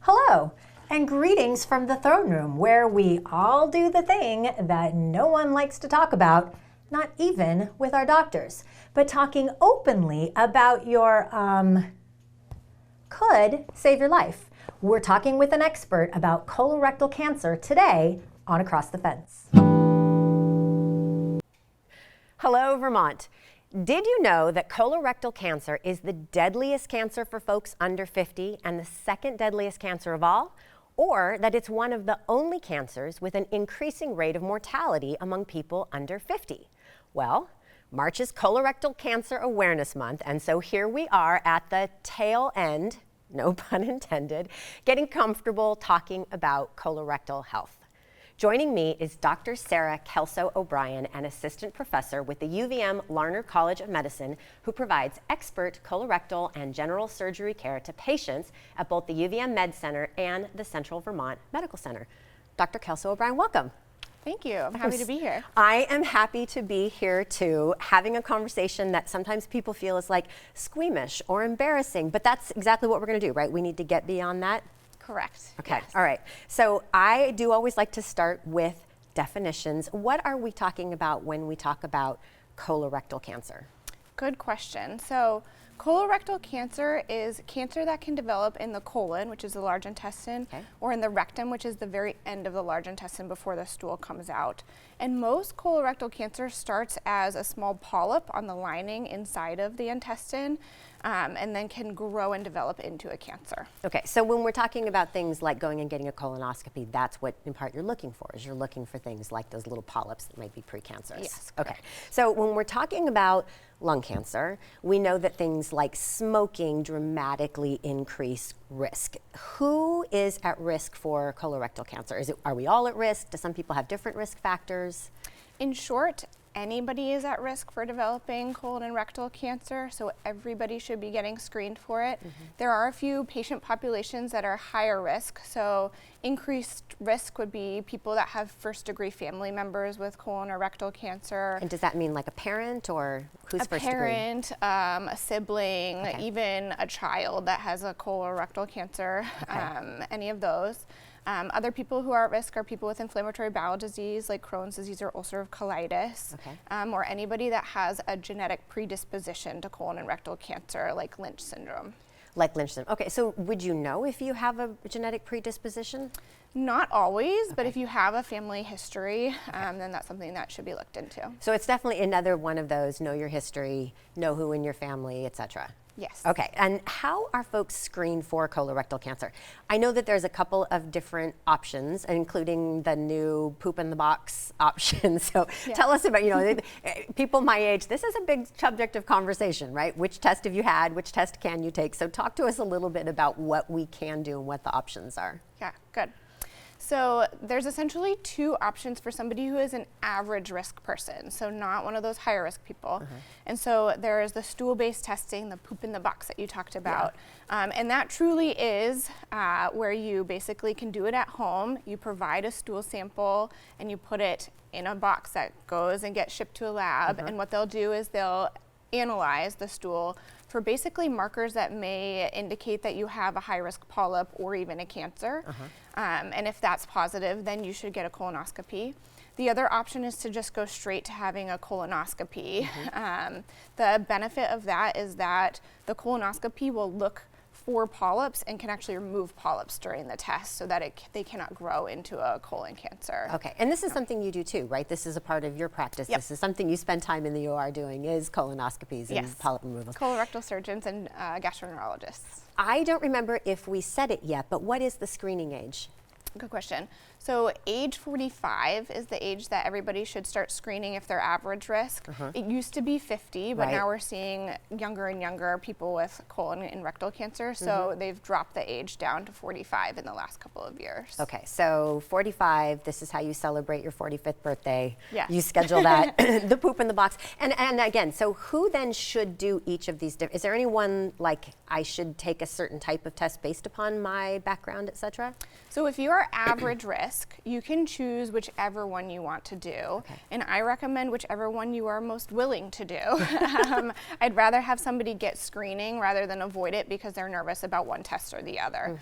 Hello, and greetings from the throne room, where we all do the thing that no one likes to talk about, not even with our doctors, but talking openly about your, could save your life. We're talking with an expert about colorectal cancer today on Across the Fence. Hello, Vermont. Did you know that colorectal cancer is the deadliest cancer for folks under 50 and the second deadliest cancer of all? Or that it's one of the only cancers with an increasing rate of mortality among people under 50? Well, March is Colorectal Cancer Awareness Month, and so here we are at the tail end, no pun intended, getting comfortable talking about colorectal health. Joining me is Dr. Sarah Kelso-O'Brien, an assistant professor with the UVM Larner College of Medicine, who provides expert colorectal and general surgery care to patients at both the UVM Med Center and the Central Vermont Medical Center. Dr. Kelso-O'Brien, welcome. Thank you. I'm happy to be here. I am happy to be here too, having a conversation that sometimes people feel is like squeamish or embarrassing, but that's exactly what we're going to do, right? We need to get beyond that. Correct. Okay, yes. All right. So I do always like to start with definitions. What are we talking about when we talk about colorectal cancer? Good question. So colorectal cancer is cancer that can develop in the colon, which is the large intestine, or in the rectum, which is the very end of the large intestine before the stool comes out. And most colorectal cancer starts as a small polyp on the lining inside of the intestine, and then can grow and develop into a cancer. Okay, so when we're talking about things like going and getting a colonoscopy, that's what in part you're looking for, is you're looking for things like those little polyps that might be precancerous. Yes, okay. correct. So when we're talking about lung cancer, we know that things like smoking dramatically increase risk. Who is at risk for colorectal cancer? Are we all at risk? Do some people have different risk factors? In short, anybody is at risk for developing colon and rectal cancer, so everybody should be getting screened for it. There are a few patient populations that are higher risk, so increased risk would be people that have first-degree family members with colon or rectal cancer. And does that mean like a parent, or who's first degree? A parent, a sibling, even a child that has a colorectal cancer, any of those. Other people who are at risk are people with inflammatory bowel disease like Crohn's disease or ulcerative colitis, or anybody that has a genetic predisposition to colon and rectal cancer like Lynch syndrome. Like Lynch syndrome. Okay, so would you know if you have a genetic predisposition? Not always, but if you have a family history, then that's something that should be looked into. So it's definitely another one of those, know your history, know who in your family, etc. Yes. Okay, and how are folks screened for colorectal cancer? I know that there's a couple of different options, including the new poop in the box option. So tell us about, people my age, this is a big subject of conversation, right? Which test have you had? Which test can you take? So talk to us a little bit about what we can do and what the options are. Yeah, good. So there's essentially two options for somebody who is an average risk person, so not one of those higher risk people. And so there's the stool-based testing, the poop in the box that you talked about. And that truly is where you basically can do it at home. You provide a stool sample and you put it in a box that goes and gets shipped to a lab. And what they'll do is they'll analyze the stool for basically markers that may indicate that you have a high-risk polyp or even a cancer. And if that's positive, then you should get a colonoscopy. The other option is to just go straight to having a colonoscopy. The benefit of that is that the colonoscopy will look for polyps and can actually remove polyps during the test so that they cannot grow into a colon cancer. Okay, and this is something you do too, right? This is a part of your practice. This is something you spend time in the OR doing, is colonoscopies and polyp removals. Colorectal surgeons and gastroenterologists. I don't remember if we said it yet, but what is the screening age? Good question. So age 45 is the age that everybody should start screening if they're average risk. It used to be 50, but now we're seeing younger and younger people with colon and rectal cancer, so they've dropped the age down to 45 in the last couple of years. Okay, so 45, this is how you celebrate your 45th birthday. Yes. You schedule that, the poop in the box. And again, so who then should do each of these? Is there anyone like I should take a certain type of test based upon my background, et cetera? So if you are average risk, risk, you can choose whichever one you want to do. And I recommend whichever one you are most willing to do. I'd rather have somebody get screening rather than avoid it because they're nervous about one test or the other.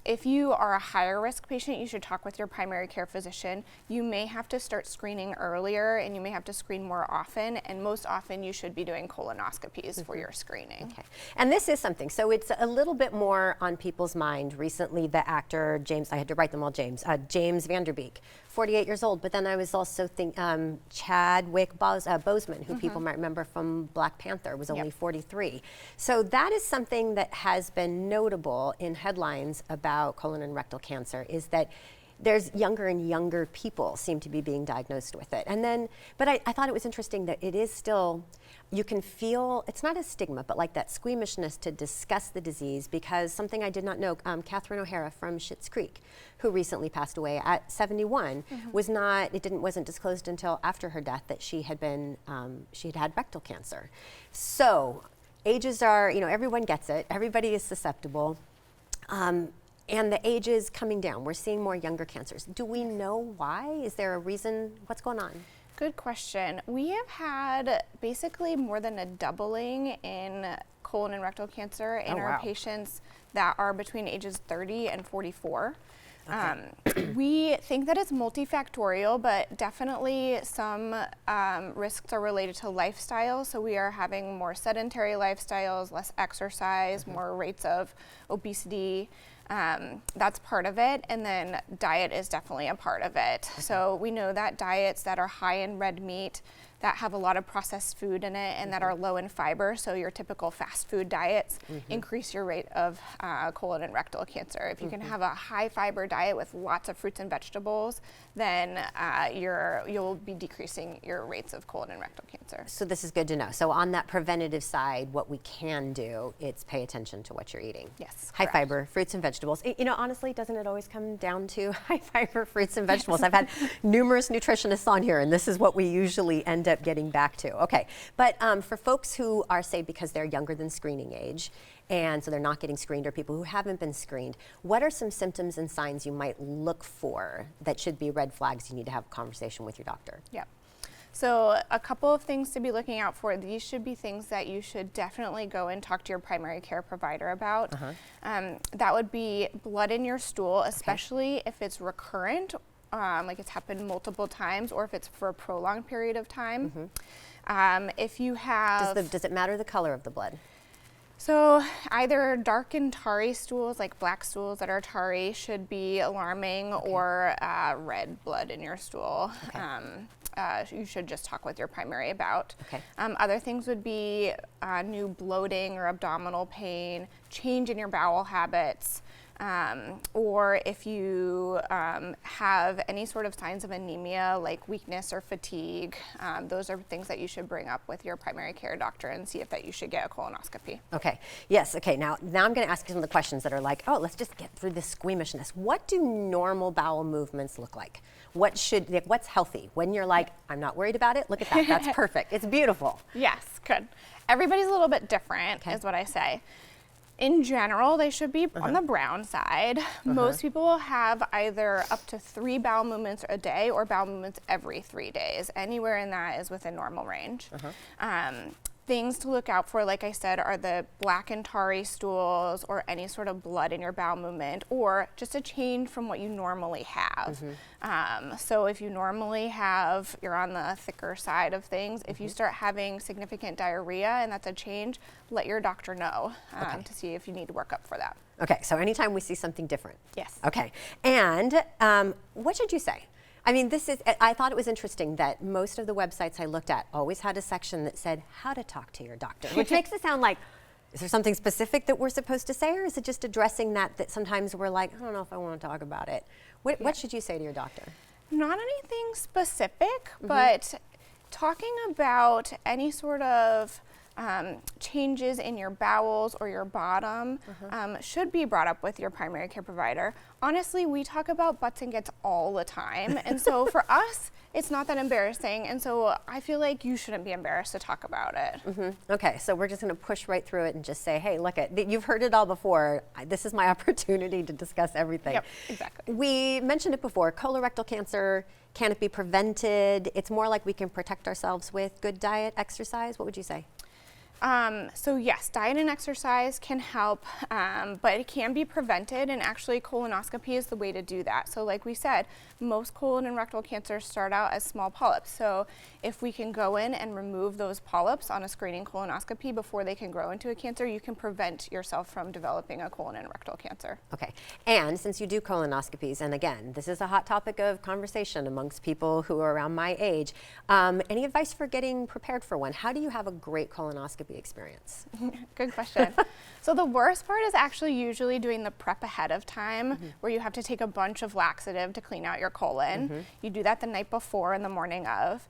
If you are a higher risk patient, you should talk with your primary care physician. You may have to start screening earlier, and you may have to screen more often, and most often you should be doing colonoscopies for your screening. Okay. And this is something, so it's a little bit more on people's mind. Recently, the actor James, I had to write them all, James Vanderbeek, 48 years old, but then I was also thinking Chadwick Boseman, who people might remember from Black Panther, was only 43. So that is something that has been notable in headlines about colon and rectal cancer, is that there's younger and younger people seem to be being diagnosed with it. And then, but I thought it was interesting that it is still, you can feel, it's not a stigma, but like that squeamishness to discuss the disease, because something I did not know, Catherine O'Hara from Schitt's Creek, who recently passed away at 71, wasn't disclosed until after her death that she had been, she had rectal cancer. So ages are, everyone gets it, everybody is susceptible. And the age is coming down. We're seeing more younger cancers. Do we know why? Is there a reason? What's going on? Good question. We have had basically more than a doubling in colon and rectal cancer in our patients that are between ages 30 and 44. We think that it's multifactorial, but definitely some risks are related to lifestyle. So we are having more sedentary lifestyles, less exercise, more rates of obesity. That's part of it, and then diet is definitely a part of it. So we know that diets that are high in red meat, that have a lot of processed food in it, and that are low in fiber, so your typical fast food diets, increase your rate of colon and rectal cancer. If you can have a high fiber diet with lots of fruits and vegetables, then you'll be decreasing your rates of colon and rectal cancer. So this is good to know. So on that preventative side, what we can do, it's pay attention to what you're eating. Yes, high fiber, fruits and vegetables. Honestly, doesn't it always come down to high fiber fruits and vegetables? I've had numerous nutritionists on here, and this is what we usually end up getting back to. Okay, but for folks who are, say, because they're younger than screening age, and so they're not getting screened, or people who haven't been screened, what are some symptoms and signs you might look for that should be red flags you need to have a conversation with your doctor? Yep. So a couple of things to be looking out for. These should be things that you should definitely go and talk to your primary care provider about. That would be blood in your stool, especially if it's recurrent, like it's happened multiple times, or if it's for a prolonged period of time. If you have... Does it matter the color of the blood? So either dark and tarry stools, like black stools that are tarry, should be alarming, or red blood in your stool. You should just talk with your primary about. Other things would be new bloating or abdominal pain, change in your bowel habits, or if you have any sort of signs of anemia like weakness or fatigue. Those are things that you should bring up with your primary care doctor and see if that you should get a colonoscopy. Okay, yes, okay, now I'm gonna ask you some of the questions that are like, oh, let's just get through this squeamishness. What do normal bowel movements look like? What's healthy? When you're like, I'm not worried about it, look at that, that's perfect, it's beautiful. Yes, good. Everybody's a little bit different, is what I say. In general, they should be on the brown side. Most people will have either up to 3 bowel movements a day or bowel movements every 3 days. Anywhere in that is within normal range. Things to look out for, like I said, are the black and tarry stools, or any sort of blood in your bowel movement, or just a change from what you normally have. So if you normally you're on the thicker side of things, if you start having significant diarrhea and that's a change, let your doctor know to see if you need to work up for that. Okay, so anytime we see something different. Yes. Okay, and what should you say? I mean, I thought it was interesting that most of the websites I looked at always had a section that said how to talk to your doctor, which makes it sound like, is there something specific that we're supposed to say, or is it just addressing that sometimes we're like, I don't know if I want to talk about it. What should you say to your doctor? Not anything specific, but talking about any sort of changes in your bowels or your bottom should be brought up with your primary care provider. Honestly, we talk about butts and gets all the time, and so for us, it's not that embarrassing, and so I feel like you shouldn't be embarrassed to talk about it. Okay, so we're just going to push right through it and just say, hey, look, you've heard it all before. This is my opportunity to discuss everything. Yep, exactly. We mentioned it before, colorectal cancer, can it be prevented? It's more like we can protect ourselves with good diet, exercise. What would you say? So yes, diet and exercise can help, but it can be prevented, and actually colonoscopy is the way to do that. So like we said, most colon and rectal cancers start out as small polyps. So if we can go in and remove those polyps on a screening colonoscopy before they can grow into a cancer, you can prevent yourself from developing a colon and rectal cancer. Okay, and since you do colonoscopies, and again, this is a hot topic of conversation amongst people who are around my age, any advice for getting prepared for one? How do you have a great colonoscopy experience? Good question. So the worst part is actually usually doing the prep ahead of time, where you have to take a bunch of laxative to clean out your colon. You do that the night before and the morning of.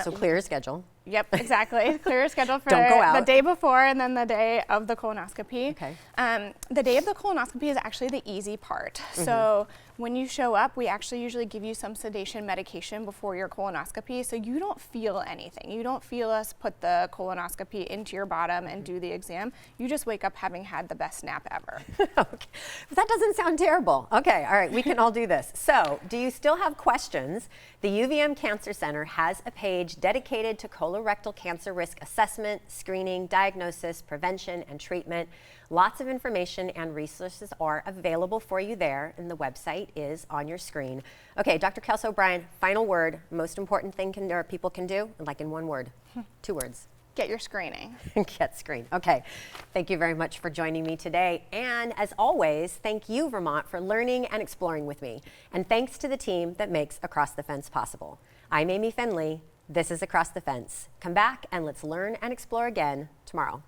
So clear your schedule. Yep, exactly. Clear your schedule for Don't go out. the day before and then the day of the colonoscopy. Okay. The day of the colonoscopy is actually the easy part. So when you show up, we actually usually give you some sedation medication before your colonoscopy, so you don't feel anything. You don't feel us put the colonoscopy into your bottom and do the exam. You just wake up having had the best nap ever. Okay. That doesn't sound terrible. Okay, all right, we can all do this. So, do you still have questions? The UVM Cancer Center has a page dedicated to colorectal cancer risk assessment, screening, diagnosis, prevention, and treatment. Lots of information and resources are available for you there, and the website is on your screen. Okay, Dr. Kelso-O'Brien, final word, most important thing people can do, like in one word, 2 words. Get your screening. Get screened. Okay. Thank you very much for joining me today. And as always, thank you, Vermont, for learning and exploring with me. And thanks to the team that makes Across the Fence possible. I'm Amy Fenley. This is Across the Fence. Come back and let's learn and explore again tomorrow.